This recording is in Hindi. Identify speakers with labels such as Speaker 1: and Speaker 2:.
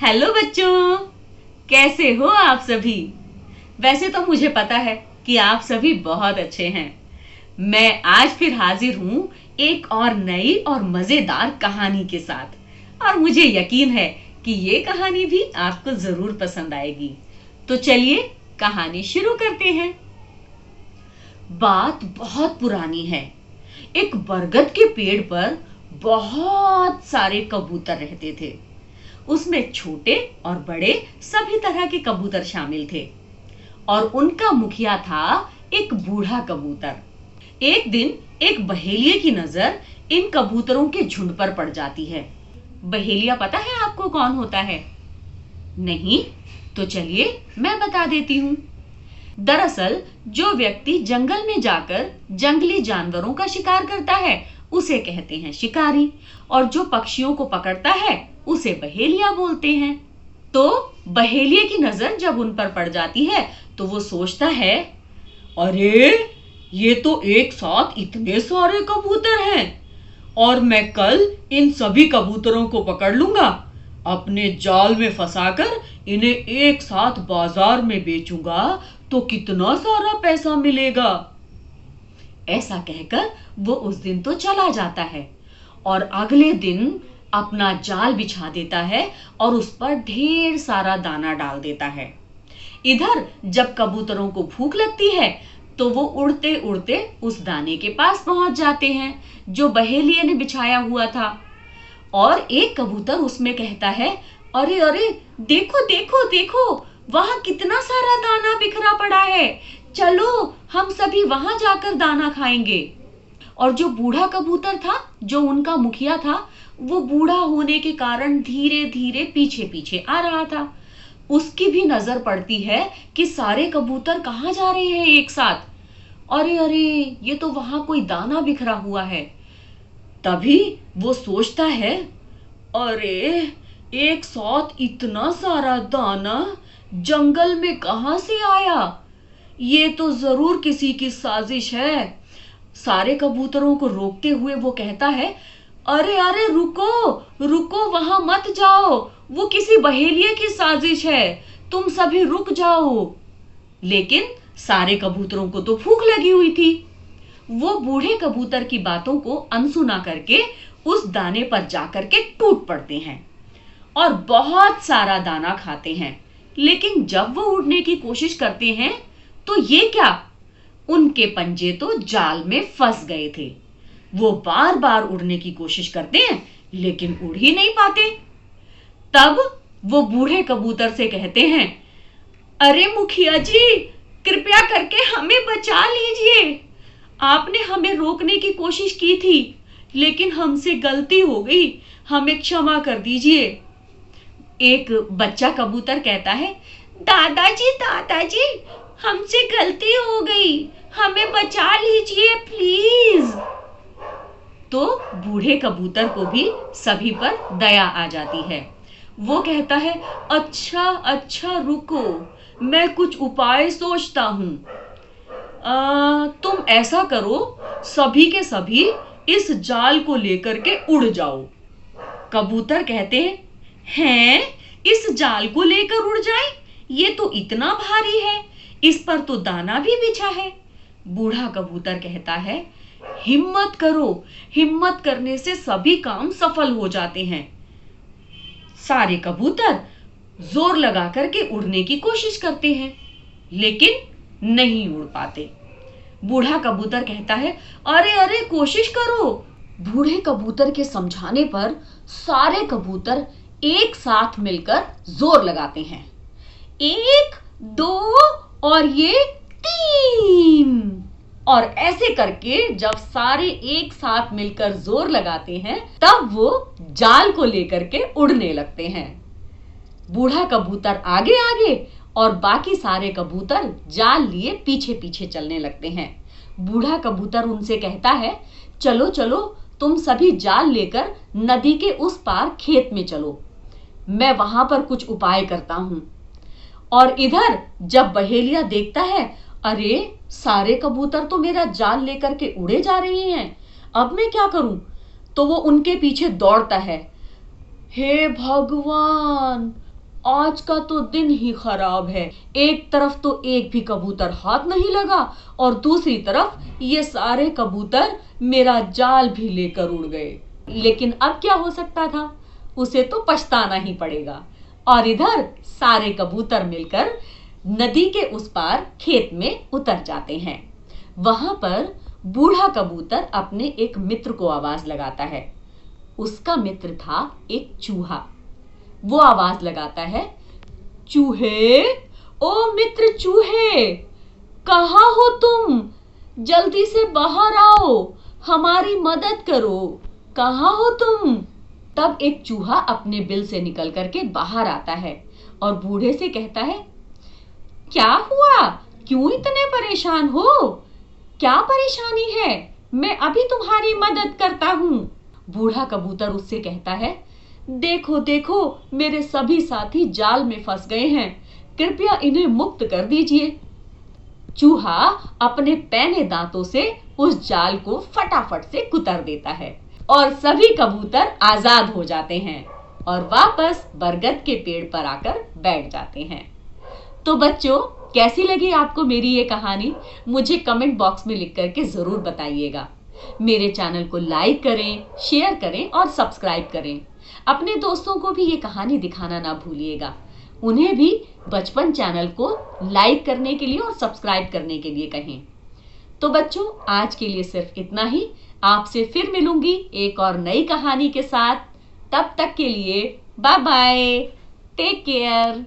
Speaker 1: हेलो बच्चों, कैसे हो आप सभी। वैसे तो मुझे पता है कि आप सभी बहुत अच्छे हैं। मैं आज फिर हाजिर हूं एक और नई और मजेदार कहानी के साथ, और मुझे यकीन है कि ये कहानी भी आपको जरूर पसंद आएगी। तो चलिए कहानी शुरू करते हैं। बात बहुत पुरानी है। एक बरगद के पेड़ पर बहुत सारे कबूतर रहते थे। उसमें छोटे और बड़े सभी तरह के कबूतर शामिल थे, और उनका मुखिया था एक बूढ़ा कबूतर। एक दिन एक बहेलिये की नजर इन कबूतरों के झुंड पर पड़ जाती है। बहेलिया पता है आपको कौन होता है? नहीं? तो चलिए मैं बता देती हूँ। दरअसल जो व्यक्ति जंगल में जाकर जंगली जानवरों का शिकार करता है उसे कहते हैं शिकारी, और जो पक्षियों को पकड़ता है उसे बहेलिया बोलते हैं। तो बहेलिये की नजर जब उन पर पड़ जाती है तो वो सोचता है, अरे ये तो एक साथ इतने सारे कबूतर हैं, और मैं कल इन सभी कबूतरों को पकड़ लूंगा, अपने जाल में फंसाकर इन्हें एक साथ बाजार में बेचूंगा तो कितना सारा पैसा मिलेगा। ऐसा कहकर वो उस दिन तो चला जाता है, और अगले दिन अपना जाल बिछा देता है और उस पर ढेर सारा दाना डाल देता है। इधर जब कबूतरों को भूख लगती है तो वो उड़ते उड़ते उस दाने के पास पहुंच जाते हैं जो बहेलिये ने बिछाया हुआ था। और एक कबूतर उसमें कहता है, अरे अरे देखो देखो देखो, वहां कितना सारा दाना बिखरा पड़ा है, चलो हम सभी वहां जाकर दाना खाएंगे। और जो बूढ़ा कबूतर था, जो उनका मुखिया था, वो बूढ़ा होने के कारण धीरे धीरे पीछे पीछे आ रहा था। उसकी भी नजर पड़ती है कि सारे कबूतर कहाँ जा रहे हैं एक साथ। अरे अरे ये तो वहां कोई दाना बिखरा हुआ है। तभी वो सोचता है, अरे एक साथ इतना सारा दाना जंगल में कहां से आया, ये तो जरूर किसी की साजिश है। सारे कबूतरों को रोकते हुए वो कहता है, अरे अरे रुको रुको, वहां मत जाओ, वो किसी बहेलिये की साजिश है, तुम सभी रुक जाओ। लेकिन सारे कबूतरों को तो भूख लगी हुई थी। वो बूढ़े कबूतर की बातों को अनसुना करके उस दाने पर जाकर के टूट पड़ते हैं और बहुत सारा दाना खाते हैं। लेकिन जब वो उड़ने की कोशिश करते हैं तो ये क्या, उनके पंजे तो जाल में फंस गए थे। वो बार बार उड़ने की कोशिश करते हैं लेकिन उड़ ही नहीं पाते। तब वो बूढ़े कबूतर से कहते हैं, अरे मुखिया जी, कृपया करके हमें बचा लीजिए। आपने हमें रोकने की कोशिश की थी लेकिन हमसे गलती हो गई, हमें क्षमा कर दीजिए। एक बच्चा कबूतर कहता है, दादाजी दादाजी, हमसे गलती हो गई, हमें बचा लीजिए प्लीज। तो बूढ़े कबूतर को भी सभी पर दया आ जाती है। वो कहता है, अच्छा अच्छा रुको, मैं कुछ उपाय सोचता हूं। तुम ऐसा करो, सभी के सभी इस जाल को लेकर के उड़ जाओ। कबूतर कहते हैं, इस जाल को लेकर उड़ जाए, ये तो इतना भारी है, इस पर तो दाना भी बिछा है। बूढ़ा कबूतर कहता है, हिम्मत करो, हिम्मत करने से सभी काम सफल हो जाते हैं। सारे कबूतर जोर लगा करके उड़ने की कोशिश करते हैं लेकिन नहीं उड़ पाते। बूढ़ा कबूतर कहता है, अरे अरे कोशिश करो। बूढ़े कबूतर के समझाने पर सारे कबूतर एक साथ मिलकर जोर लगाते हैं, एक दो और ये तीन। और ऐसे करके जब सारे एक साथ मिलकर जोर लगाते हैं तब वो जाल को लेकर के उड़ने लगते हैं। बूढ़ा कबूतर आगे आगे और बाकी सारे कबूतर जाल लिए पीछे पीछे चलने लगते हैं। बूढ़ा कबूतर उनसे कहता है, चलो चलो तुम सभी जाल लेकर नदी के उस पार खेत में चलो, मैं वहां पर कुछ उपाय करता हूं। और इधर जब बहेलिया देखता है, अरे सारे कबूतर तो मेरा जाल लेकर के उड़े जा रहे हैं, अब मैं क्या करूं? तो वो उनके पीछे दौड़ता है, हे भगवान, आज का तो दिन ही खराब है। एक तरफ तो एक भी कबूतर हाथ नहीं लगा और दूसरी तरफ ये सारे कबूतर मेरा जाल भी लेकर उड़ गए। लेकिन अब क्या हो सकता था, उसे तो पछताना ही पड़ेगा। और इधर सारे कबूतर मिलकर नदी के उस पार खेत में उतर जाते हैं। वहां पर बूढ़ा कबूतर अपने एक मित्र को आवाज लगाता है। उसका मित्र था एक चूहा। वो आवाज लगाता है, चूहे, ओ मित्र चूहे, कहाँ हो तुम? जल्दी से बाहर आओ, हमारी मदद करो, कहाँ हो तुम? तब एक चूहा अपने बिल से निकल करके बाहर आता है और बूढ़े से कहता है, क्या हुआ? क्यों इतने परेशान हो? क्या परेशानी है? मैं अभी तुम्हारी मदद करता हूं। बूढ़ा कबूतर उससे कहता है, देखो देखो, मेरे सभी साथी जाल में फंस गए हैं, कृपया इन्हें मुक्त कर दीजिए। चूहा अपने पैने दांतों से उस जाल को फटाफट से कुतर देता है और सभी कबूतर आजाद हो जाते हैं और वापस बरगद के पेड़ पर आकर बैठ जाते हैं। तो बच्चों, कैसी लगी आपको मेरी ये कहानी? मुझे कमेंट बॉक्स में लिख करके जरूर बताइएगा। मेरे चैनल को लाइक करें, शेयर करें और सब्सक्राइब करें। अपने दोस्तों को भी ये कहानी दिखाना ना भूलिएगा। उन्हें भी बचपन चैनल को लाइक करने के लिए और सब्सक्राइब करने के लिए कहें। तो बच्चों, आज के लिए सिर्फ इतना ही। आपसे फिर मिलूंगी एक और नई कहानी के साथ। तब तक के लिए बाय बाय, टेक केयर।